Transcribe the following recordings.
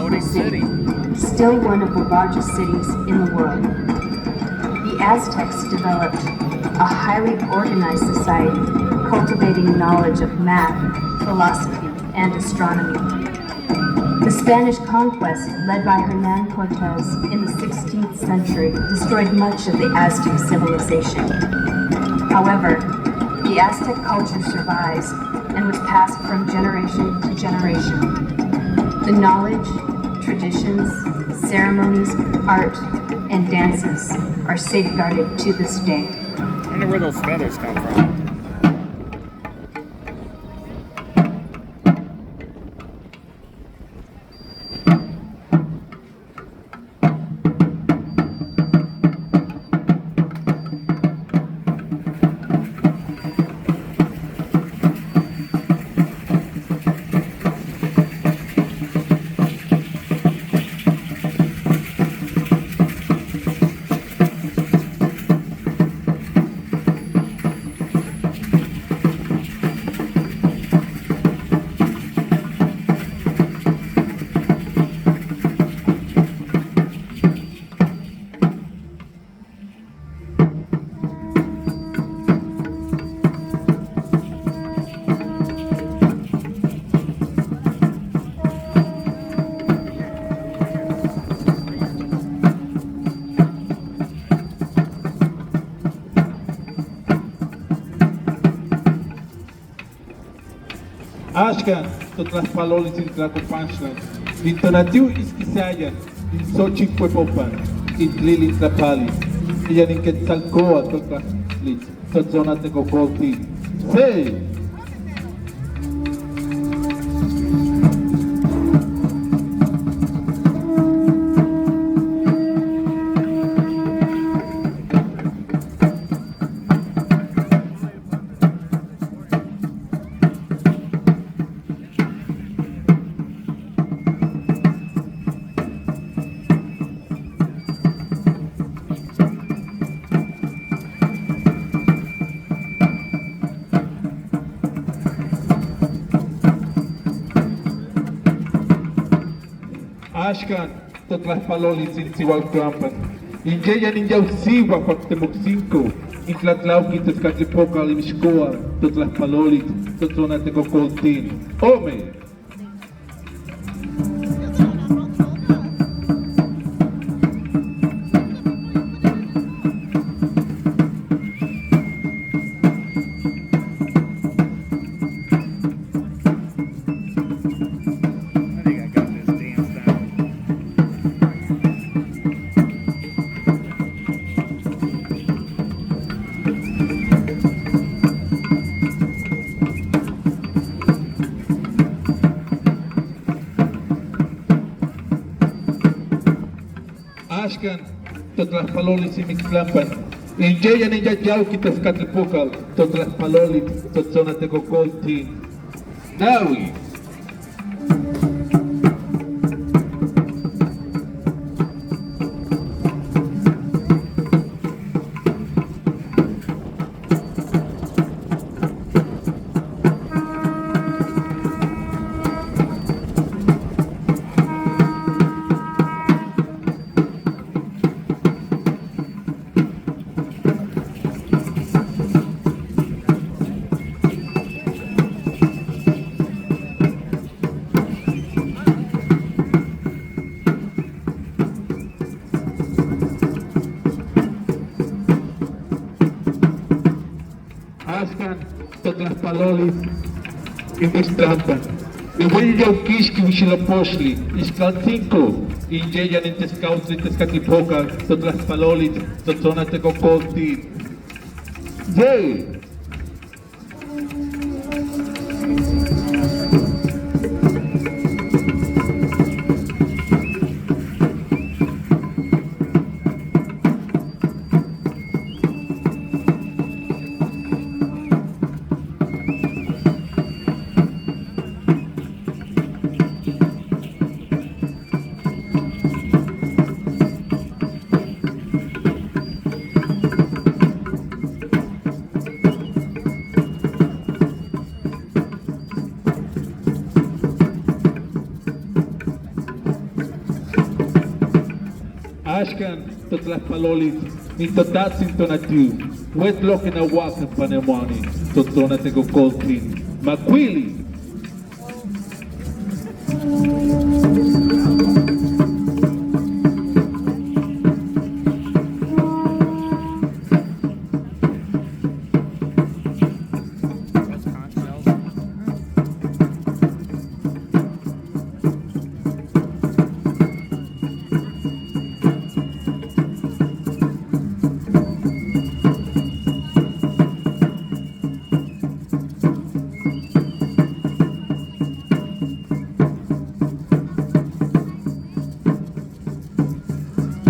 Mexico City, still one of the largest cities in the world. The Aztecs developed a highly organized society, cultivating knowledge of math, philosophy, and astronomy. The Spanish conquest, led by Hernán Cortés in the 16th century, destroyed much of the Aztec civilization. However, the Aztec culture survives and was passed from generation to generation. The knowledge, traditions, ceremonies, art, and dances are safeguarded to this day. I wonder where those feathers come from. Ashkan, Totlaspalolis in Tlacopanchlan, Intanatiu Isquisayan, in Xochitl-Huepopan, in Tlili Tlapalis, Iyan in Quetzalcoa, Totlasplit, Totzona Tecocolti. Say! Ashkan, Totlaspalolis in Tihualcampan, in Jayan in Yausiwa, Factemoxinco, in Tlatlauqui, Tezcatlipoca, in Xcoa, Totlaspalolis, Totzona Tecocoltin. Ome! Ashkan, Totlaspalolis in Mixtlampan, in Jayan in Yayauqui, Tezcatlipoca, Totlaspalolis, Totzona Tecocoltin. Naui! Ashkan, Totlaspalolis, in Mixtlampan, in Huayauquixqui, Huixilopochtli, Ixtlancinco, in Jayan in Tezcautli, Tezcatlipoca, Totlaspalolis, Totzona Tecocoltin. Yay! Ashkan, totlas palolit, nitotatsin tonatiu, wetlok en awakan panemoni, totona tego coltlin, maquili.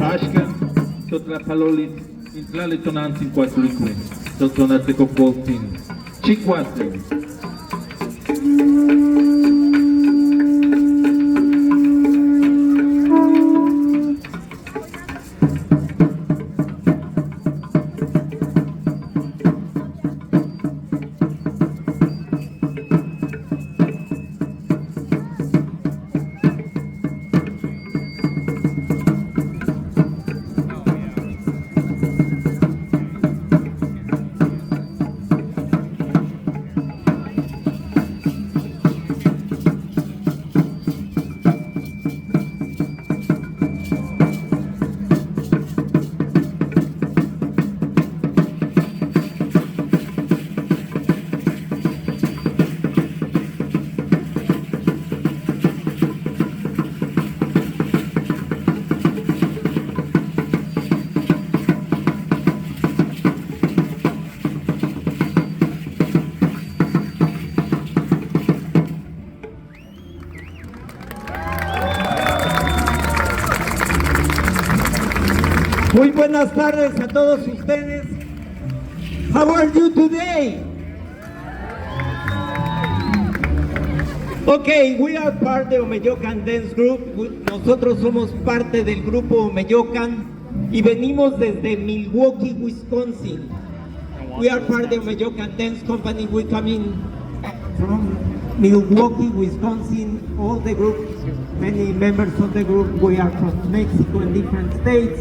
Ashkan, totlas palolit, intlale tonantin cuatlicue, totona tego coltlin, chicuate. Muy buenas tardes a todos ustedes. How are you today? Okay, we are part of Omeyocan Dance Group. Nosotros somos parte del grupo Omeyocan y venimos desde Milwaukee, Wisconsin. We are part of the Omeyocan Dance Company. We come in from Milwaukee, Wisconsin. All the groups, many members of the group, we are from Mexico and different states.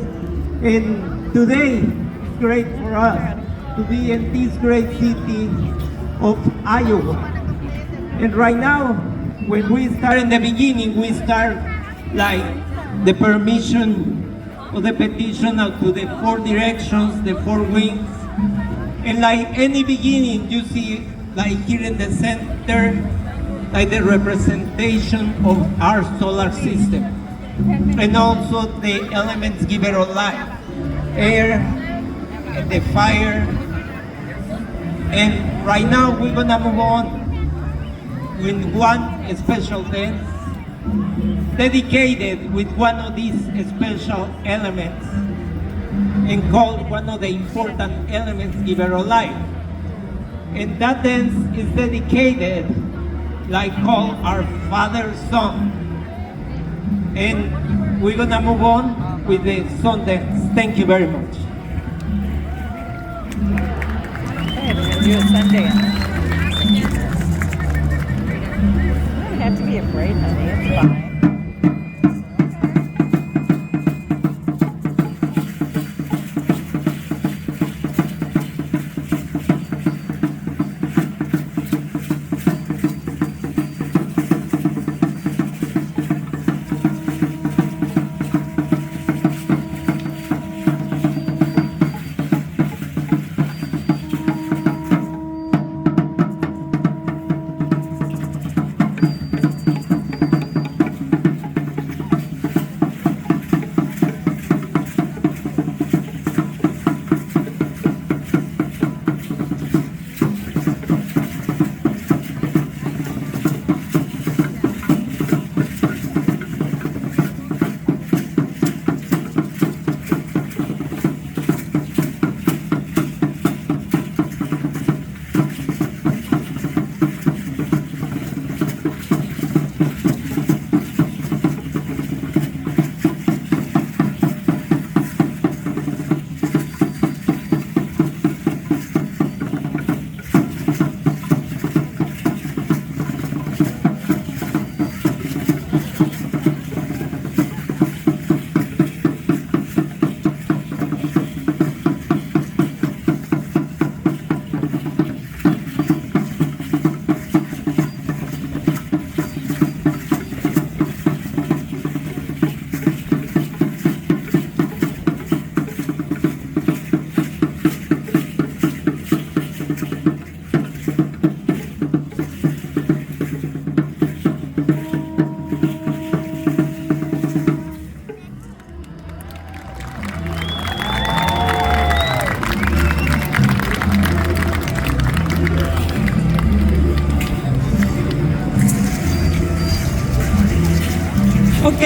And today, it's great for us to be in this great city of Iowa. And right now, when we start in the beginning, we start like the permission or the petition out to the four directions, the four wings. And like any beginning, you see like here in the center, like the representation of our solar system. And also the elements given of life, air, and the fire. And right now we're gonna move on with one special dance dedicated with one of these special elements and called one of the important elements given of life. And that dance is dedicated like called our Father's Song. And we're gonna move on with the song dance. Thank you very much. Okay, we're gonna do a Sundance. You don't have to be afraid, honey. It's fine.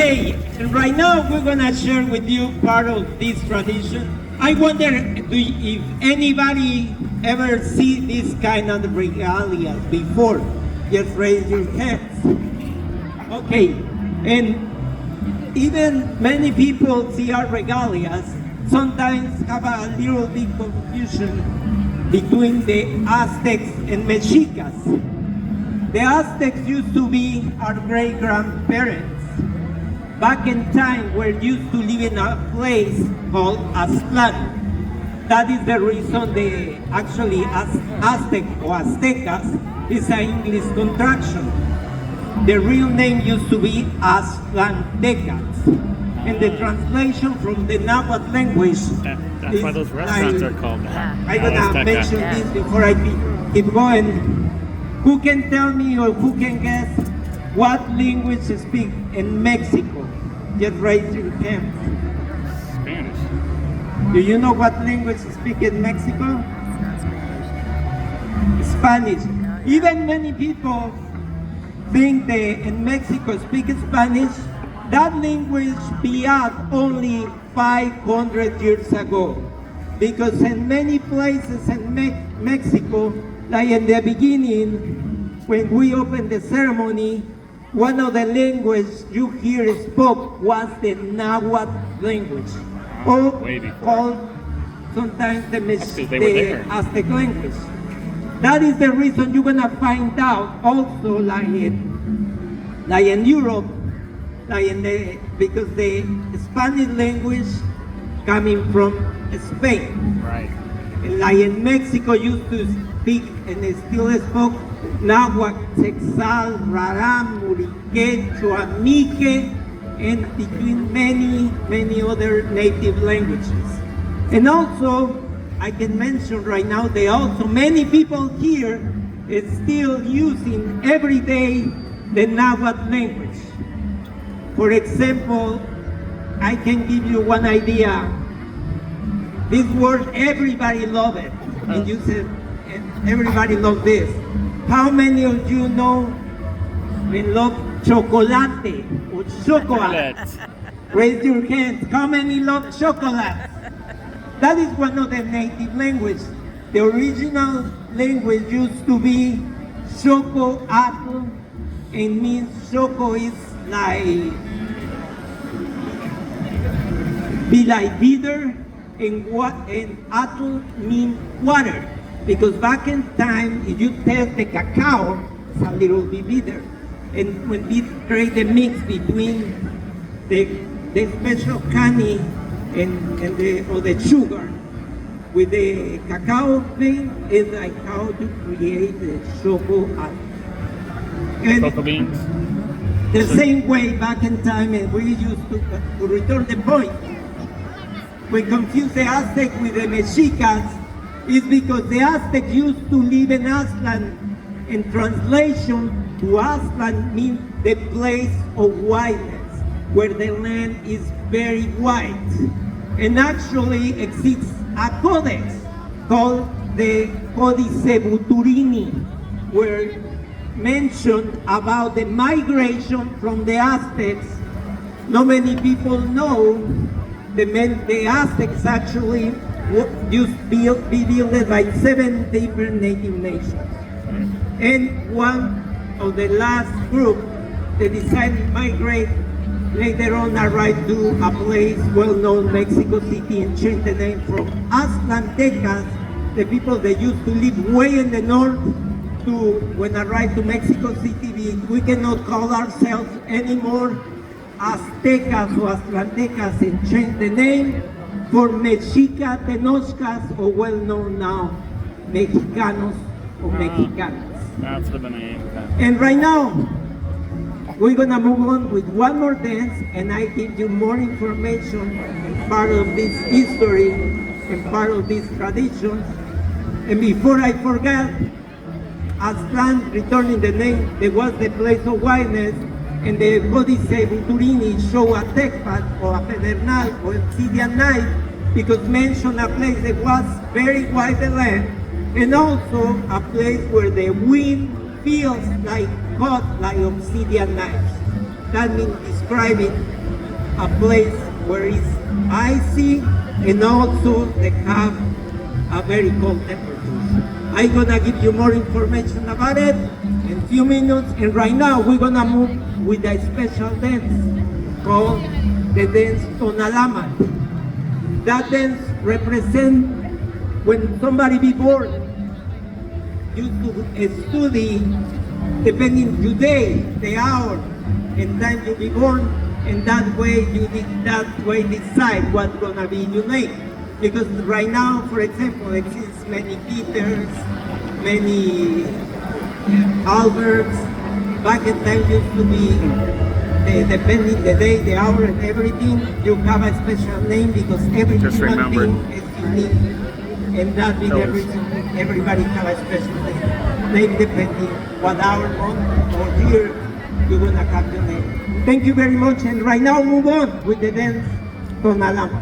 Okay, and right now we're gonna share with you part of this tradition. I wonder if anybody ever see this kind of regalia before. Just raise your hands. Okay, and even many people see our regalias sometimes have a little bit confusion between the Aztecs and Mexicas. The Aztecs used to be our great-grandparents. Back in time, we used to live in a place called Aztlan. That is the reason they actually Aztec or Aztecas is an English contraction. The real name used to be Aztlantecas. And the translation from the Nahuatl language That's why those restaurants are called that. I'm gonna mention this before I keep going. Who can tell me or who can guess what language is speak in Mexico? Just raise your hands. Spanish. Do you know what language is speak in Mexico? Spanish. Even many people think they in Mexico speak Spanish. That language began only 500 years ago. Because in many places in Mexico, like in the beginning, when we opened the ceremony, one of the languages you hear spoke was the Nahuatl language, or called sometimes the Aztec language. That is the reason you're gonna find out also like in Europe, because the Spanish language coming from Spain. Right. Like in Mexico used to speak and they still spoke Nahuatl, Texal, Raram, Murique, Chuamique, and between many other native languages. And also, I can mention right now, many people here is still using every day the Nahuatl language. For example, I can give you one idea. This word, everybody love it. And you said, everybody love this. How many of you know and love chocolate or chocolate? Raise your hands. How many love chocolate? That is one of the native languages. The original language used to be choco-atl, and means choco is like be like bitter, and atl means water. Because back in time, if you taste the cacao, it's a little bit bitter. And when we create the mix between the special honey and the sugar with the cacao thing, is like how to create the chocolate. Cocoa beans. The same way back in time, and we used to return the point. We confuse the Aztec with the Mexicas, is because the Aztec used to live in Aztlan. In translation, to Aztlan means the place of whiteness, where the land is very white. And actually exists a codex called the Codice Buturini, where mentioned about the migration from the Aztecs. Not many people know the Aztecs actually used to be built by 7 different native nations. And one of the last group, they decided to migrate, later on arrived to a place well-known, Mexico City, and changed the name from Aztlantecas, the people that used to live way in the north, to when arrived to Mexico City, we cannot call ourselves anymore Aztecas or Aztlantecas, and change the name for Mexica Tenochcas, or well known now Mexicanos or Mexicanas. That's what the name. And right now, we're gonna move on with one more dance, and I give you more information and part of this history and part of these traditions. And before I forget, Aztlan, returning the name, there was the place of whiteness, and the Codice Buturini show a textpad or a pedernal or obsidian knife, because mention a place that was very white the land, and also a place where the wind feels like hot, like obsidian knives. That means describing a place where it's icy and also they have a very cold temperature. I'm gonna give you more information about it in a few minutes, and right now we're gonna move with a special dance called the dance Tonalama. That dance represents when somebody be born, you to study depending today, the hour, and time you be born, and that way you decide what's gonna be your name. Because right now, for example, exists many Peters, many Alberts. Back in time used to be depending the day, the hour, and everything. You have a special name because every Just human remembered. being is unique, and that be the reason everybody have a special name. Name depending what hour, month, or year you're gonna have your name. Thank you very much, and right now move on with the dance Tonalama.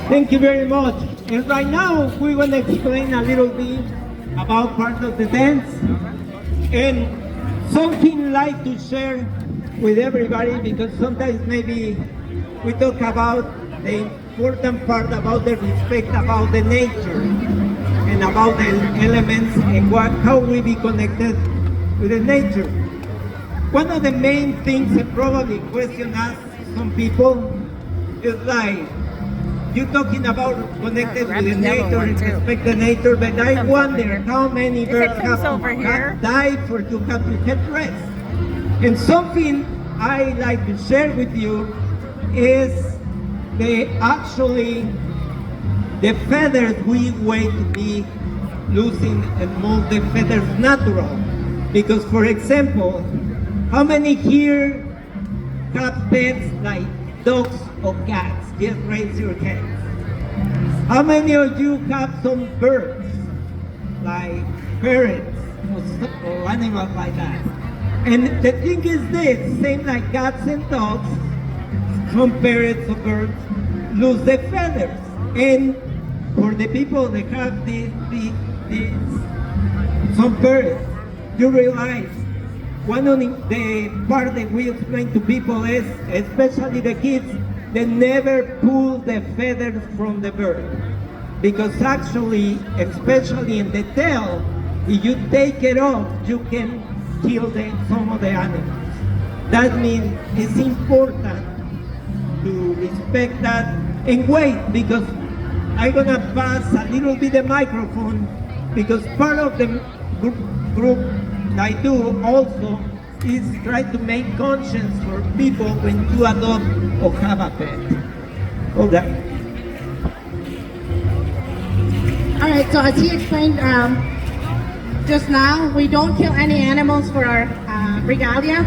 Thank you very much. And right now, we're going to explain a little bit about part of the dance and something like to share with everybody, because sometimes maybe we talk about the important part about the respect about the nature and about the elements and how we be connected with the nature. One of the main things that probably question us, some people, is like, you're talking about connected with the nature and respect the nature, but I wonder how many birds have died for to have to get rest. And something I like to share with you is the actually The feathers we wait to be losing and mold the feathers natural. Because for example, how many here have pets like dogs or cats? Just raise your hands. How many of you have some birds like parrots or animals like that? And the thing is this, same like cats and dogs, some parrots or birds lose their feathers. And for the people that have some birds, you realize one of the part that we explain to people is, especially the kids, they never pull the feathers from the bird. Because actually, especially in the tail, if you take it off, you can kill some of the animals. That means it's important to respect that and wait, because I'm gonna pass a little bit the microphone, because part of the group I do also is try to make conscience for people when you adopt or have a pet. Okay. All right, so as he explained just now, we don't kill any animals for our regalia.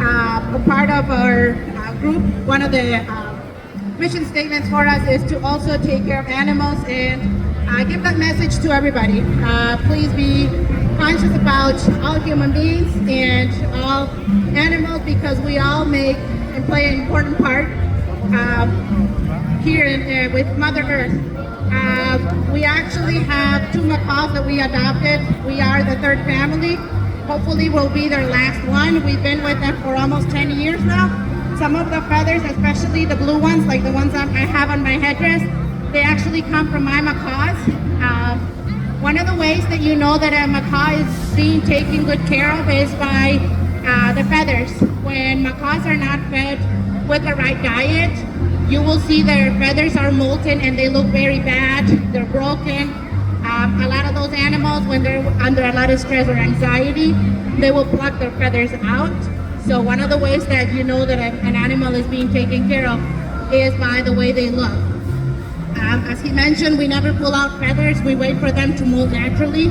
A part of our group, one of the mission statements for us is to also take care of animals and give that message to everybody. Please be conscious about all human beings and all animals, because we all make and play an important part here with Mother Earth. We actually have 2 macaws that we adopted. We are the 3rd family. Hopefully we'll be their last one. We've been with them for almost 10 years now. Some of the feathers, especially the blue ones, like the ones I have on my headdress, they actually come from my macaws. One of the ways that you know that a macaw is being taken good care of is by the feathers. When macaws are not fed with the right diet, you will see their feathers are molten and they look very bad. They're broken. A lot of those animals, when they're under a lot of stress or anxiety, they will pluck their feathers out. So one of the ways that you know that an animal is being taken care of is by the way they look. As he mentioned, we never pull out feathers. We wait for them to molt naturally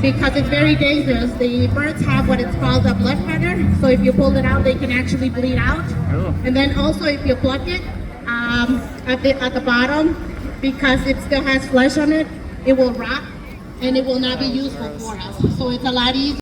because it's very dangerous. The birds have what is called a blood feather. So if you pull it out, they can actually bleed out. Oh. And then also if you pluck it at the bottom, because it still has flesh on it, it will rot and it will not be useful for us. So it's a lot easier